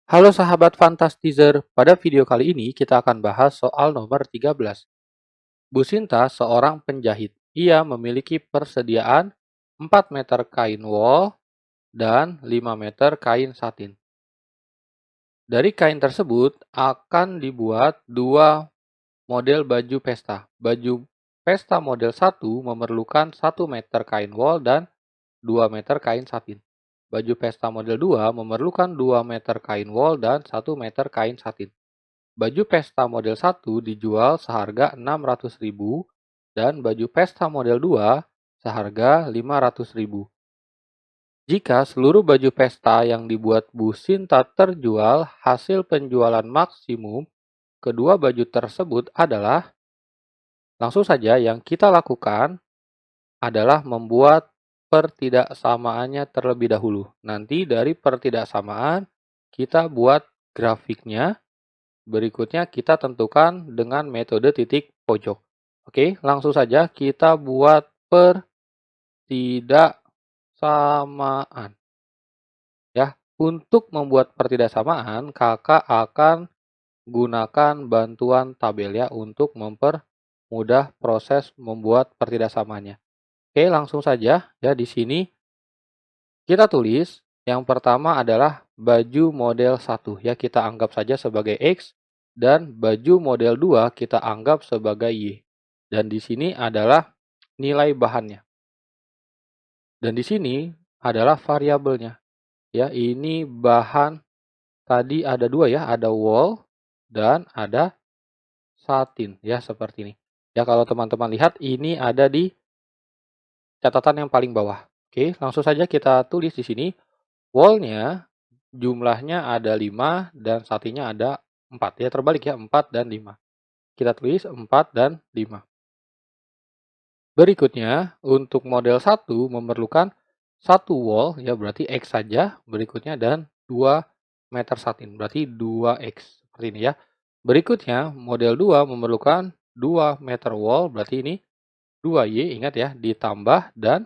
Halo sahabat Fantastizer, pada video kali ini kita akan bahas soal nomor 13. Bu Sinta seorang penjahit. Ia memiliki persediaan 4 meter kain wol dan 5 meter kain satin. Dari kain tersebut akan dibuat dua model baju pesta. Baju pesta model 1 memerlukan 1 meter kain wol dan 2 meter kain satin. Baju pesta model 2 memerlukan 2 meter kain wol dan 1 meter kain satin. Baju pesta model 1 dijual seharga 600.000 dan baju pesta model 2 seharga 500.000. Jika seluruh baju pesta yang dibuat Bu Sinta terjual, hasil penjualan maksimum kedua baju tersebut adalah, langsung saja yang kita lakukan adalah membuat pertidaksamaannya terlebih dahulu. Nanti dari pertidaksamaan kita buat grafiknya. Berikutnya kita tentukan dengan metode titik pojok. Oke, langsung saja kita buat pertidaksamaan. Ya, untuk membuat pertidaksamaan, kakak akan gunakan bantuan tabel ya untuk mempermudah proses membuat pertidaksamaannya. Oke, langsung saja ya di sini kita tulis yang pertama adalah baju model 1 ya, kita anggap saja sebagai X, dan baju model 2 kita anggap sebagai Y. Dan di sini adalah nilai bahannya. Dan di sini adalah variabelnya. Ya, ini bahan tadi ada dua ya, ada wool dan ada satin ya, seperti ini. Ya, kalau teman-teman lihat ini ada di catatan yang paling bawah. Oke, langsung saja kita tulis di sini. Woolnya jumlahnya ada 5 dan satinnya ada 4. Ya, terbalik ya, 4 dan 5. Kita tulis 4 dan 5. Berikutnya, untuk model 1 memerlukan 1 wool, ya berarti X saja. Berikutnya dan 2 meter satin, berarti 2X. Seperti ini ya. Berikutnya, model 2 memerlukan 2 meter wool, berarti ini 2Y, ingat ya, ditambah dan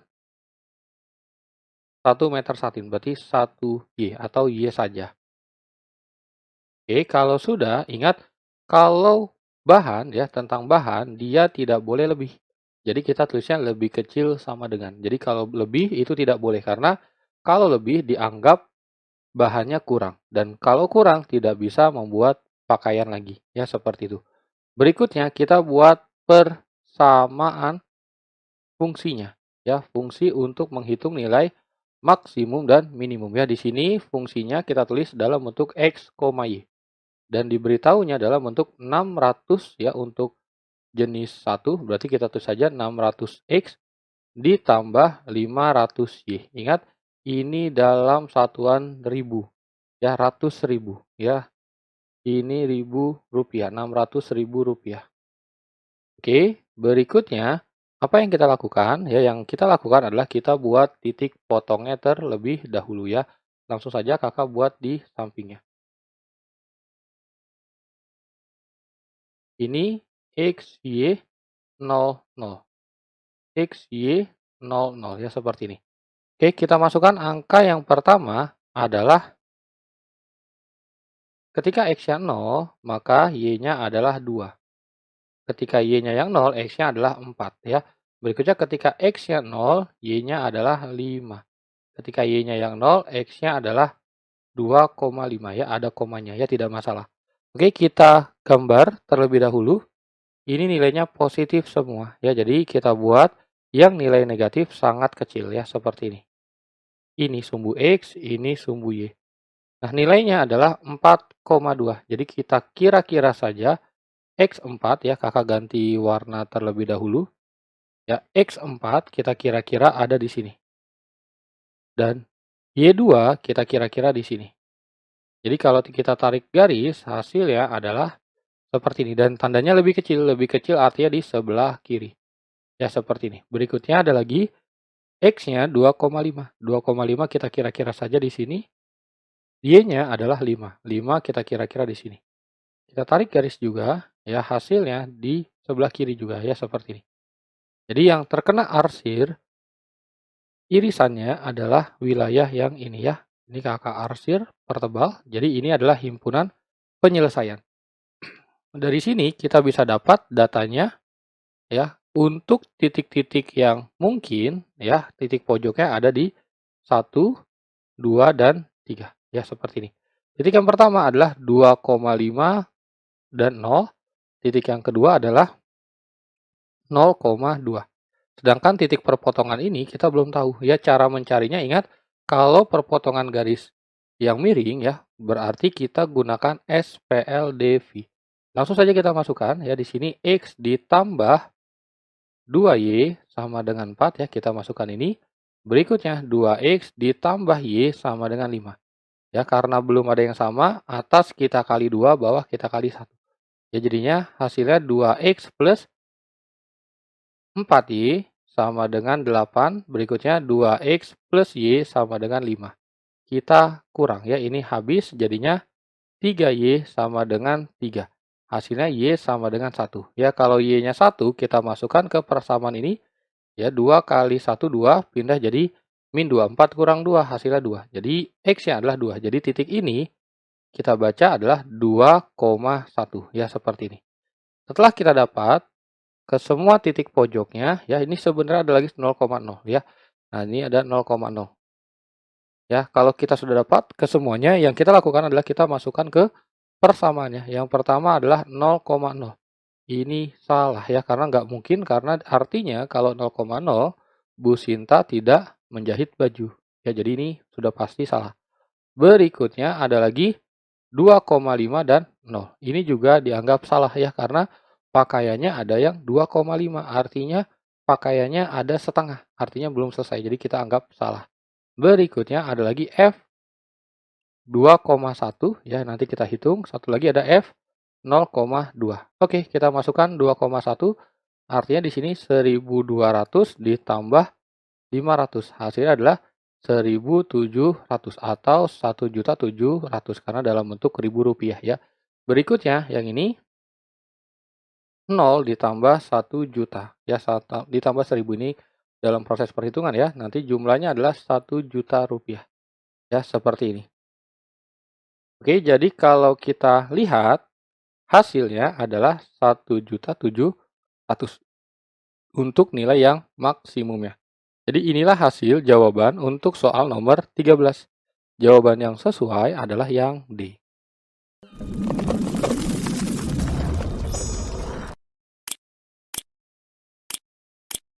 1 meter satin, berarti 1Y atau Y saja. Oke, kalau sudah, ingat kalau bahan ya, tentang bahan, dia tidak boleh lebih. Jadi kita tulisnya lebih kecil sama dengan. Jadi kalau lebih itu tidak boleh, karena kalau lebih dianggap bahannya kurang. Dan kalau kurang tidak bisa membuat pakaian lagi. Ya, seperti itu. Berikutnya kita buat persamaan fungsinya. Ya, fungsi untuk menghitung nilai maksimum dan minimum. Ya, di sini fungsinya kita tulis dalam bentuk X, Y. Dan diberitahunya dalam bentuk 600 ya untuk jenis 1, berarti kita tulis saja 600X ditambah 500Y. Ingat, ini dalam satuan ribu, ya, ratus ribu, ya. Ini ribu rupiah, 600.000 rupiah. Oke, berikutnya apa yang kita lakukan? Ya, yang kita lakukan adalah kita buat titik potongnya terlebih dahulu ya. Langsung saja kakak buat di sampingnya. Ini X, Y, 0, 0. X, Y, 0, 0 ya, seperti ini. Oke, kita masukkan angka yang pertama adalah ketika X-nya 0, maka Y-nya adalah 2. Ketika Y-nya yang 0, X-nya adalah 4 ya. Berikutnya ketika X-nya 0, Y-nya adalah 5. Ketika Y-nya yang 0, X-nya adalah 2,5 ya, ada komanya ya, tidak masalah. Oke, kita gambar terlebih dahulu. Ini nilainya positif semua ya, jadi kita buat yang nilai negatif sangat kecil ya, seperti ini. Ini sumbu X, ini sumbu Y. Nah, nilainya adalah 4,2. Jadi kita kira-kira saja X4 ya, kakak ganti warna terlebih dahulu. Ya, X4 kita kira-kira ada di sini. Dan Y2 kita kira-kira di sini. Jadi kalau kita tarik garis, hasilnya adalah seperti ini. Dan tandanya lebih kecil artinya di sebelah kiri. Ya, seperti ini. Berikutnya ada lagi X-nya 2,5. 2,5 kita kira-kira saja di sini. Y-nya adalah 5. 5 kita kira-kira di sini. Kita tarik garis juga, ya, hasilnya di sebelah kiri juga ya seperti ini. Jadi yang terkena arsir irisannya adalah wilayah yang ini ya. Ini kakak arsir pertebal. Jadi ini adalah himpunan penyelesaian. Dari sini kita bisa dapat datanya ya untuk titik-titik yang mungkin ya titik pojoknya ada di 1, 2, dan 3 ya seperti ini. Titik yang pertama adalah 2,5 dan 0. Titik yang kedua adalah 0,2. Sedangkan titik perpotongan ini kita belum tahu ya cara mencarinya. Ingat kalau perpotongan garis yang miring ya berarti kita gunakan SPLDV. Langsung saja kita masukkan ya di sini X ditambah 2Y sama dengan 4 ya kita masukkan ini. Berikutnya 2X ditambah Y sama dengan 5. Ya karena belum ada yang sama atas kita kali 2 bawah kita kali 1. Ya jadinya hasilnya 2X plus 4Y sama dengan 8, berikutnya 2X plus Y sama dengan 5. Kita kurang ya, ini habis jadinya 3Y sama dengan 3. Hasilnya Y sama dengan 1. Ya, kalau Y-nya 1 kita masukkan ke persamaan ini, ya 2 kali 1, 2, pindah jadi min 2, 4 kurang 2, hasilnya 2. Jadi X-nya adalah 2. Jadi titik ini kita baca adalah 2,1. Ya, seperti ini. Setelah kita dapat ke semua titik pojoknya ya ini sebenarnya ada lagi 0,0 ya. Nah, ini ada 0,0. Ya, kalau kita sudah dapat ke semuanya yang kita lakukan adalah kita masukkan ke persamaannya. Yang pertama adalah 0,0. Ini salah ya karena nggak mungkin karena artinya kalau 0,0 Bu Sinta tidak menjahit baju. Ya, jadi ini sudah pasti salah. Berikutnya ada lagi 2,5 dan 0. Ini juga dianggap salah ya karena pakaiannya ada yang 2,5. Artinya pakaiannya ada setengah. Artinya belum selesai. Jadi kita anggap salah. Berikutnya ada lagi F 2,1 ya nanti kita hitung. Satu lagi ada F 0,2. Oke, kita masukkan 2,1. Artinya di sini 1200 ditambah 500. Hasilnya adalah 1.700 atau 1.700.000 karena dalam bentuk ribu rupiah ya. Berikutnya yang ini 0 ditambah 1 juta ya ditambah 1.000 ini dalam proses perhitungan ya. Nanti jumlahnya adalah 1 juta rupiah. Ya, seperti ini. Oke, jadi kalau kita lihat hasilnya adalah 1.700.000 untuk nilai yang maksimumnya. Jadi inilah hasil jawaban untuk soal nomor 13. Jawaban yang sesuai adalah yang D.